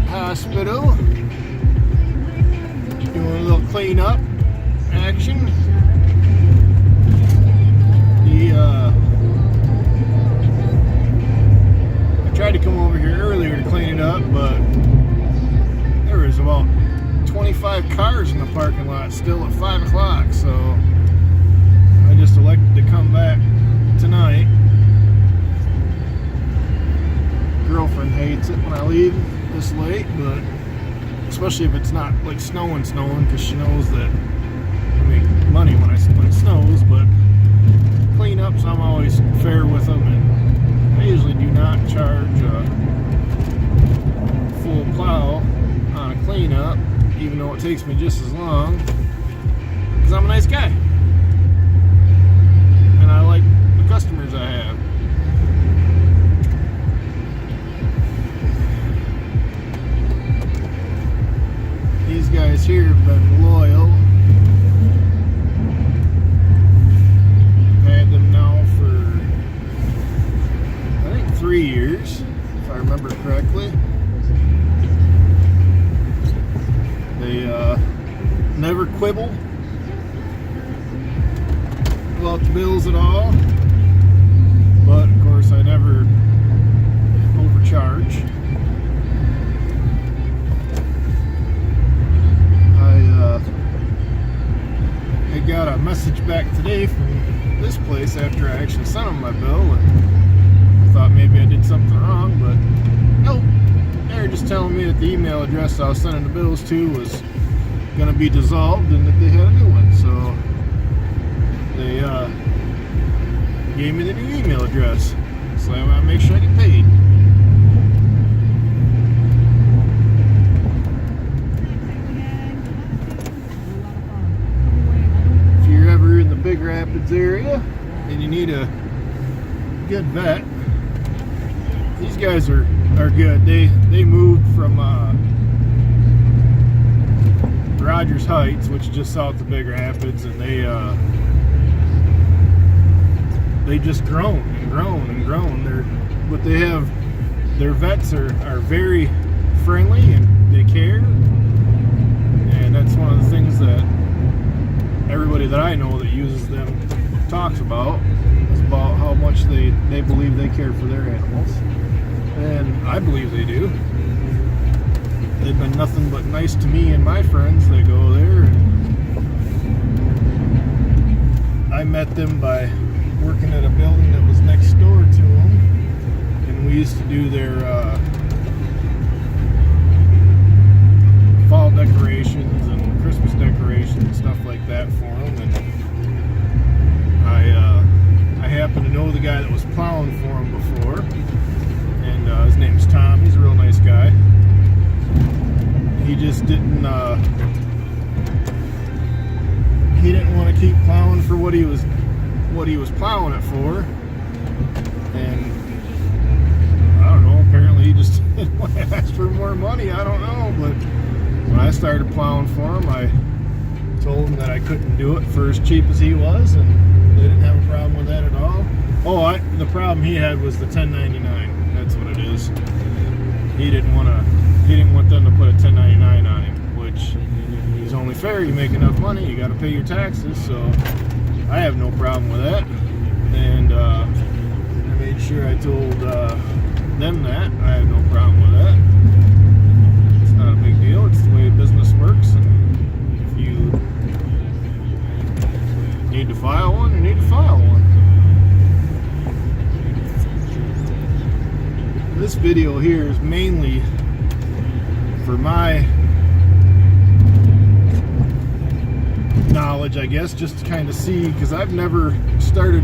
Hospital, doing a little cleanup action. I tried to come over here earlier to clean it up, but there was about 25 cars in the parking lot still at 5 o'clock, so I just elected to come back tonight. Girlfriend hates it when I leave this late, but especially if it's not like snowing, because she knows that I make money when it snows. But cleanups, I'm always fair with them, and I usually do not charge a full plow on a cleanup, even though it takes me just as long, because I'm a nice guy and I like the customers I have. These guys here have been loyal. I've had them now for, I think, 3 years, if I remember correctly. They never quibble about the bills at all, but of course I never overcharge. I got a message back today from this place after I actually sent them my bill, and I thought maybe I did something wrong, but nope. They were just telling me that the email address I was sending the bills to was going to be dissolved and that they had a new one, so they gave me the new email address, so I want to make sure I get paid. In the Big Rapids area and you need a good vet, these guys are good. They moved from Rogers Heights, which is just south of Big Rapids, and they just grown and grown and grown. But they have, their vets are very friendly and they care, and that's one of the things that everybody that I know that uses them talks about, is about how much they believe they care for their animals, and I believe they do. They've been nothing but nice to me and my friends that go there, and I met them by working at a building that was next door to them, and we used to do their fall decorations and Christmas decorations and stuff like that for them. And I happen to know the guy that was plowing for him before, and his name's Tom. He's a real nice guy. He just didn't want to keep plowing for what he was plowing it for, and I don't know, apparently he just didn't want to ask for more money. I don't know, but when I started plowing for him, I told him that I couldn't do it for as cheap as he was, and they didn't have a problem with that at all. Oh, the problem he had was the 1099. That's what it is. He didn't want them to put a 1099 on him, which It's only fair. You make enough money, you got to pay your taxes. So I have no problem with that. And I made sure I told them that I have no problem with that. It's not a big deal. It's the way business works. And if you need to file one, you need to file one. This video here is mainly for my knowledge, I guess, just to kind of see, because I've never started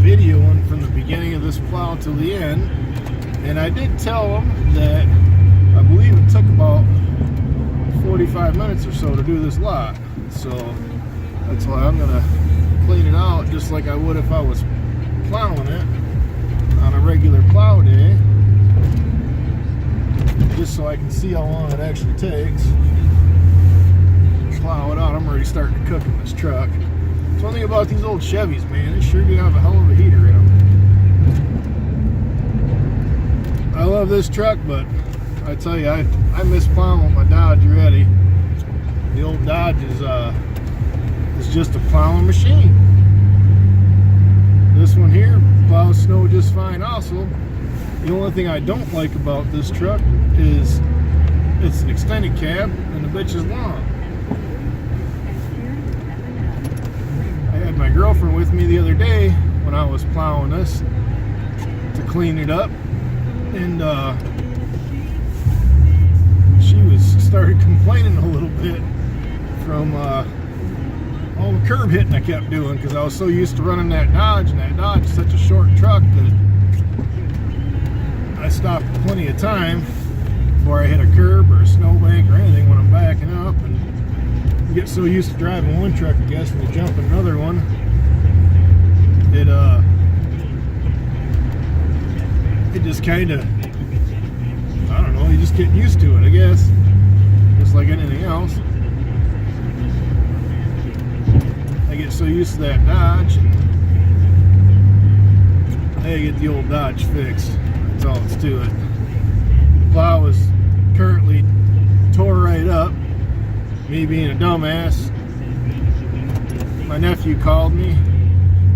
videoing from the beginning of this plow till the end. And I did tell them that I believe it took about 45 minutes or so to do this lot. So that's why I'm gonna clean it out just like I would if I was plowing it on a regular plow day, just so I can see how long it actually takes. Plow it out. I'm already starting to cook in this truck. That's one thing about these old Chevys, man. They sure do have a hell of a heater in them. I love this truck, but I tell you, I miss plowing with my Dodge already. The old Dodge is just a plowing machine. This one here plows snow just fine also. The only thing I don't like about this truck is it's an extended cab and the bitch is long. I had my girlfriend with me the other day when I was plowing this to clean it up, and she started complaining a little bit from all the curb hitting I kept doing, because I was so used to running that Dodge, and that Dodge is such a short truck that I stopped plenty of time before I hit a curb or a snowbank or anything when I'm backing up. And you get so used to driving one truck, I guess, when you jump in another one, it just kind of, I don't know, you just get used to it, I guess, just like anything else. I get so used to that Dodge, and I get the old Dodge fixed. That's all it's to it. The plow is currently tore right up. Me being a dumbass, my nephew called me.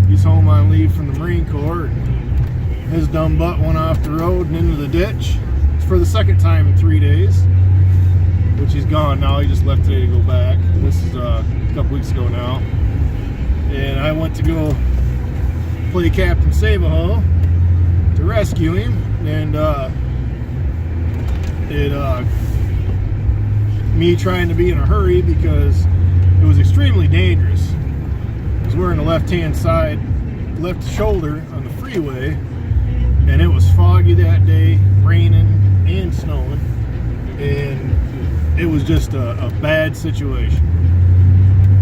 He's home on leave from the Marine Corps, and his dumb butt went off the road and into the ditch. It's for the second time in 3 days, which he's gone now. He just left today to go back. This is a couple weeks ago now. And I went to go play Captain Save-A-Ho to rescue him, and me trying to be in a hurry because it was extremely dangerous. I was wearing the left shoulder on the freeway, and it was foggy that day, raining and snowing, and it was just a bad situation.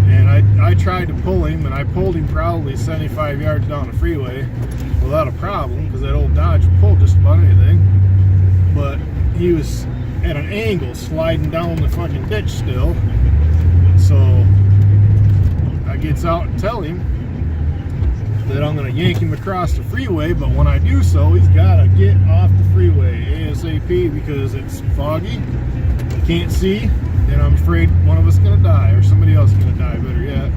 And I tried to pull him, and I pulled him probably 75 yards down the freeway without a problem, because that old Dodge pulled just about anything. But he was at an angle sliding down the fucking ditch still. So I gets out and tell him that I'm going to yank him across the freeway, but when I do so, he's got to get off the freeway ASAP because it's foggy, can't see, and I'm afraid one of us is going to die, or somebody else is going to die, better yet.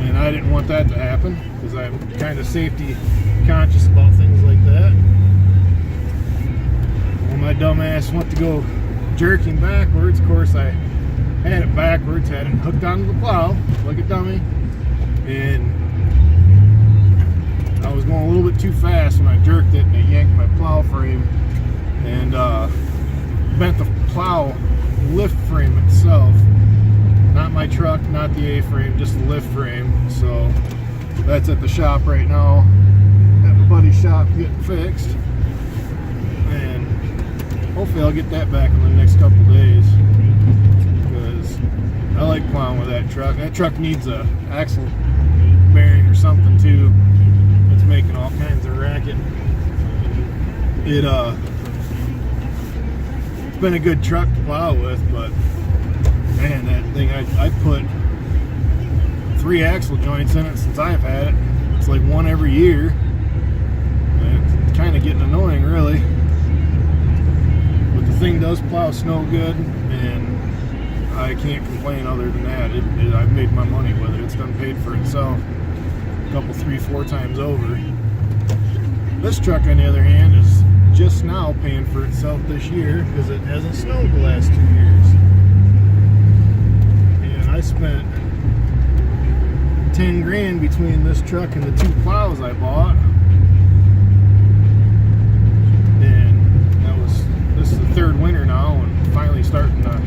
And I didn't want that to happen, because I'm kind of safety conscious about things like that. When my dumb ass went to go jerk him backwards, of course I had it backwards, had it hooked onto the plow like a dummy, and I was going a little bit too fast when I jerked it, and it yanked my plow frame and bent the plow lift frame itself. Not my truck, not the A-frame, just the lift frame. So that's at the shop right now, at my buddy's shop, getting fixed, and hopefully I'll get that back in the next couple days, because I like plowing with that truck. That truck needs a axle bearing or something too. It's making all kinds of racket. It's been a good truck to plow with, but man, that thing, I put 3 axle joints in it since I've had it. It's like one every year, and it's kind of getting annoying, really. But the thing does plow snow good, and I can't complain other than that. I've made my money with it. It's done paid for itself a couple, 3, 4 times over. This truck, on the other hand, is just now paying for itself this year because it hasn't snowed the last 2 years. And I spent 10 grand between this truck and the 2 plows I bought. This is the 3rd winter now, and finally starting to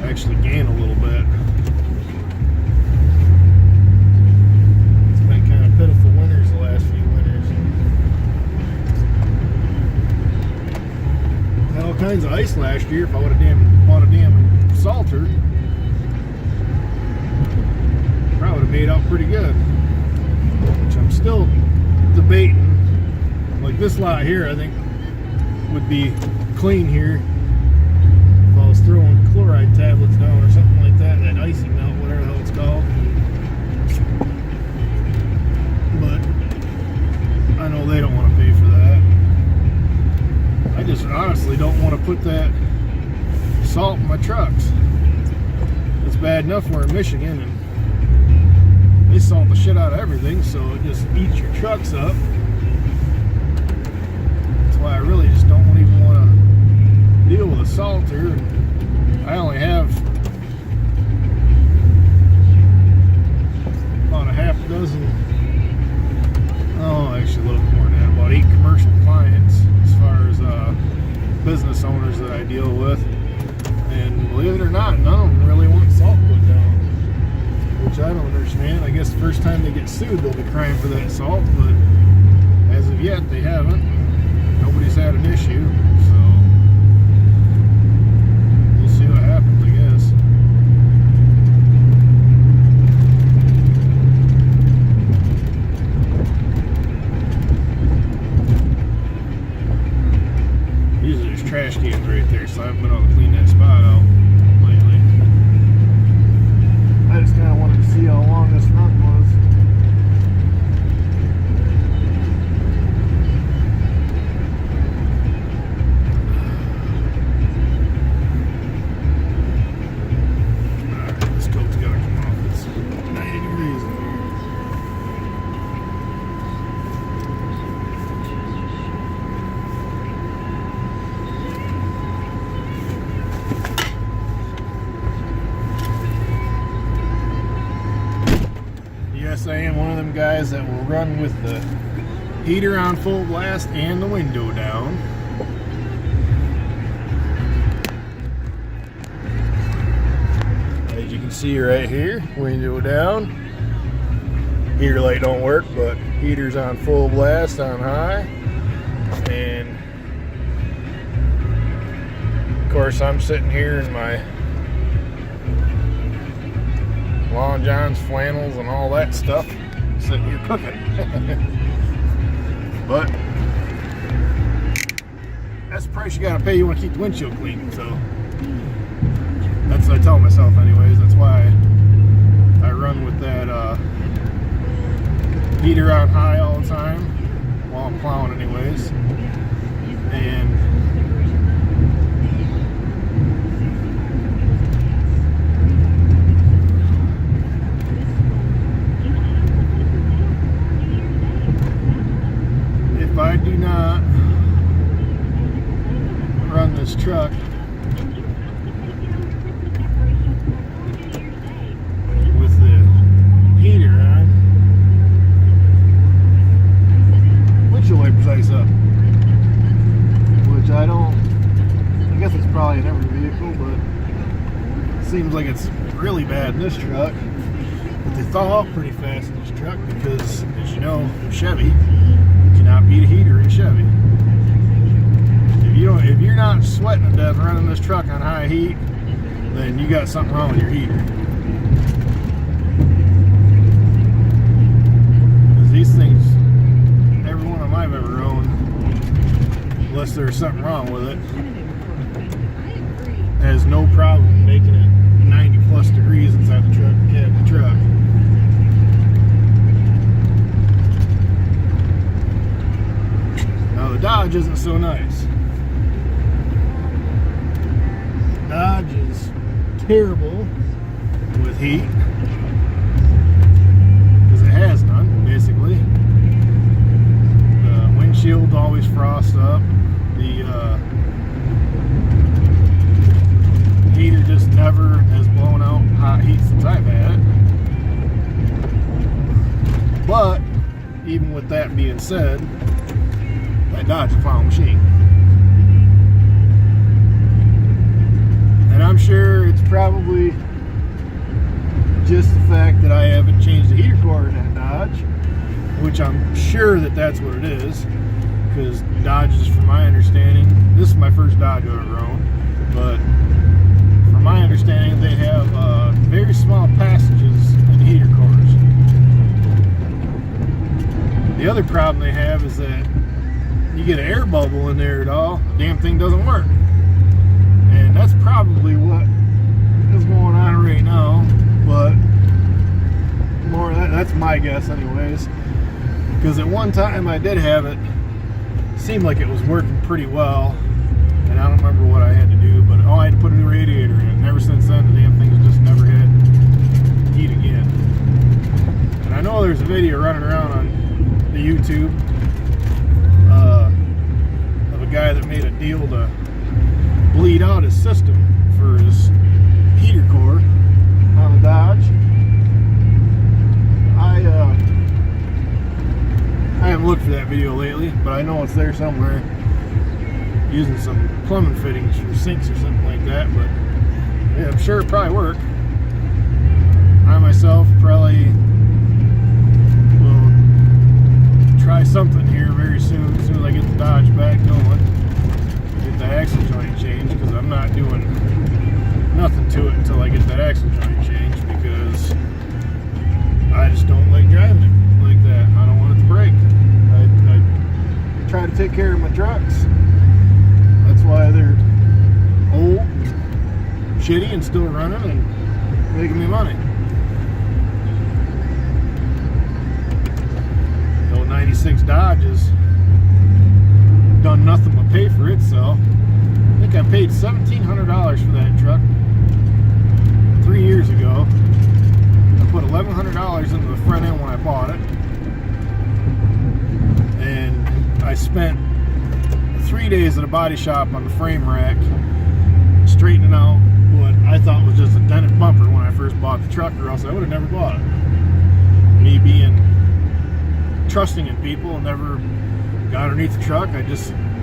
actually gain a little bit. It's been kind of pitiful winters the last few winters. Had all kinds of ice last year. If I would have bought a damn salter, probably would have made out pretty good. Which I'm still debating. Like this lot here, I think would be clean here if I was throwing chloride tablets down or something like that, that icy melt, whatever the hell it's called. But I know they don't want to pay for that. I just honestly don't want to put that salt in my trucks. It's bad enough we're in Michigan and they salt the shit out of everything, so it just eats your trucks up. Why I really just don't even want to deal with a salter. I only have about a half dozen, actually a little more than that, about 8 commercial clients as far as business owners that I deal with, and believe it or not, none of them really want salt put down, which I don't understand. I guess the first time they get sued they'll be crying for that salt, but as of yet they haven't. Nobody's had an issue, so we'll see what happens, I guess. These are just trash cans right there, so I haven't been able to clean that spot out lately. I just kind of wanted to see how long this front was. Yes, I am one of them guys that will run with the heater on full blast and the window down. As you can see right here, window down. Heater light don't work, but heater's on full blast on high. And of course I'm sitting here in my Long John's, flannels, and all that stuff, sitting here cooking. But that's the price you gotta pay. You want to keep the windshield clean, so that's what I tell myself anyways. That's why I run with that heater on high all the time while I'm plowing anyways. And if I do not run this truck with the heater on, windshield wipers ice up, which I guess it's probably in every vehicle, but it seems like it's really bad in this truck. But they thaw out pretty fast in this truck because, as you know, Chevy, not beat a heater in Chevy. If you're not sweating to death running this truck on high heat, then you got something wrong with your heater. Because these things, every one of them I've ever owned, unless there's something wrong with it, has no problem making it 90 plus degrees inside the truck, cab of the truck. Now the Dodge isn't so nice. Dodge is terrible with heat, because it has none, basically. The windshield always frosts up. The heater just never has blown out hot heat since I've had it. But even with that being said, that Dodge is a plowing machine. And I'm sure it's probably just the fact that I haven't changed the heater core in that Dodge, which I'm sure that that's what it is, because Dodges, from my understanding, this is my first Dodge I've ever owned, but from my understanding, they have very small passages in the heater cores. The other problem they have is that you get an air bubble in there at all, the damn thing doesn't work. And that's probably what is going on right now, but that's my guess anyways. Because at one time I did have it, seemed like it was working pretty well, and I don't remember what I had to do, but I had to put a new radiator in it, and ever since then the damn thing's just never had heat again. And I know there's a video running around on the YouTube of a guy that made a deal to bleed out his system for his heater core on the Dodge. I haven't looked for that video lately, but I know it's there somewhere, using some plumbing fittings for sinks or something like that. But yeah, I'm sure it probably work. I myself probably will try something here very soon, as soon as I get the Dodge back going, get the axle joint changed, because I'm not doing nothing to it until I get that axle joint changed, because I just don't like driving it like that. I don't want it to break. I try to take care of my trucks. That's why they're old, shitty, and still running and making me money. The old 96 Dodge has done nothing but pay for itself. I think I paid $1,700 for that truck 3 years ago. I put $1,100 into the front end when I bought it, and I spent 3 days at a body shop on the frame rack straightening out what I thought was just a dented bumper when I first bought the truck, or else I would have never bought it. Me being trusting in people and never got underneath the truck, I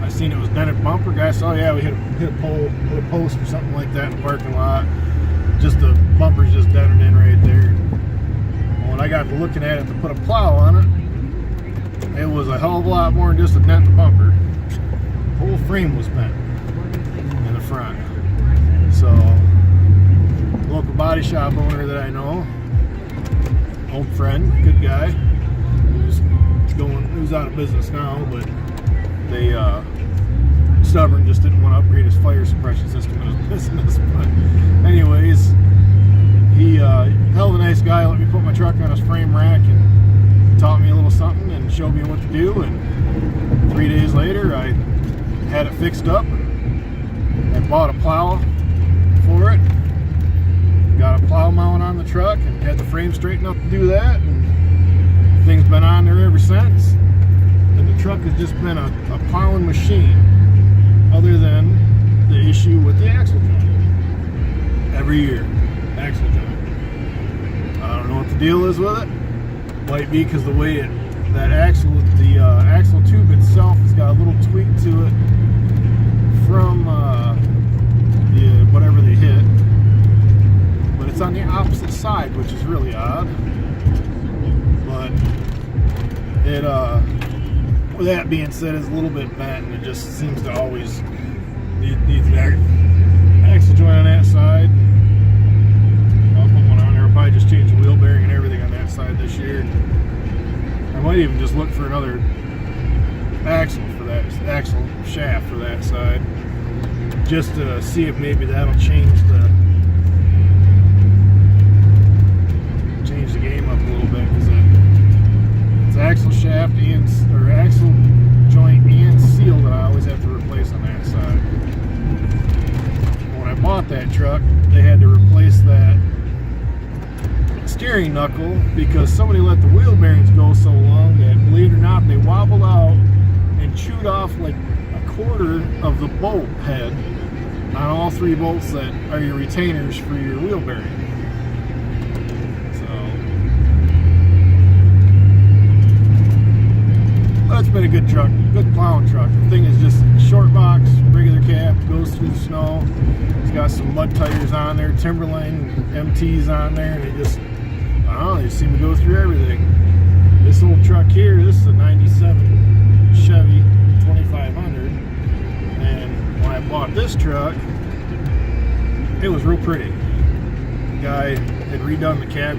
seen it was dented bumper. Guy said, oh yeah, we hit a pole, hit a post or something like that in the parking lot. Just the bumper's just dented in right there. When I got to looking at it to put a plow on it, it was a hell of a lot more than just a dent in the bumper. The whole frame was bent in the front. So, local body shop owner that I know, old friend, good guy, who's out of business now, but they stubborn, just didn't want to upgrade his fire suppression system in his business. But anyways, he hell of a nice guy, let me put my truck on his frame rack and taught me a little something and showed me what to do. And 3 days later I had it fixed up and bought a plow for it, got a plow mount on the truck and had the frame straightened up to do that, and thing's been on there ever since. And the truck has just been a plowing machine, other than the issue with the axle joint. Every year, axle joint. I don't know what the deal is with it. Might be because the way the axle tube itself has got a little tweak to it from whatever they hit, but it's on the opposite side, which is really odd. But it with that being said, it's a little bit bent, and it just seems to always need the axle joint on that side. I'll put one on there. I'll probably just change the wheel bearing and everything on that side this year. I might even just look for another axle axle shaft for that side, just to see if maybe that'll change the game up a little bit, because it's axle shaft or axle joint and seal that I always have to replace on that side. When I bought that truck, they had to replace steering knuckle because somebody let the wheel bearings go so long that, believe it or not, they wobbled out and chewed off like a quarter of the bolt head on all 3 bolts that are your retainers for your wheel bearing. It's been a good truck, good plowing truck. The thing is just short box, regular cab, goes through the snow. It's got some mud tires on there, Timberline MTs on there, and they just, I don't know, they seem to go through everything. This old truck here, this is a 97 Chevy 2500, and when I bought this truck, it was real pretty. The guy had redone the cab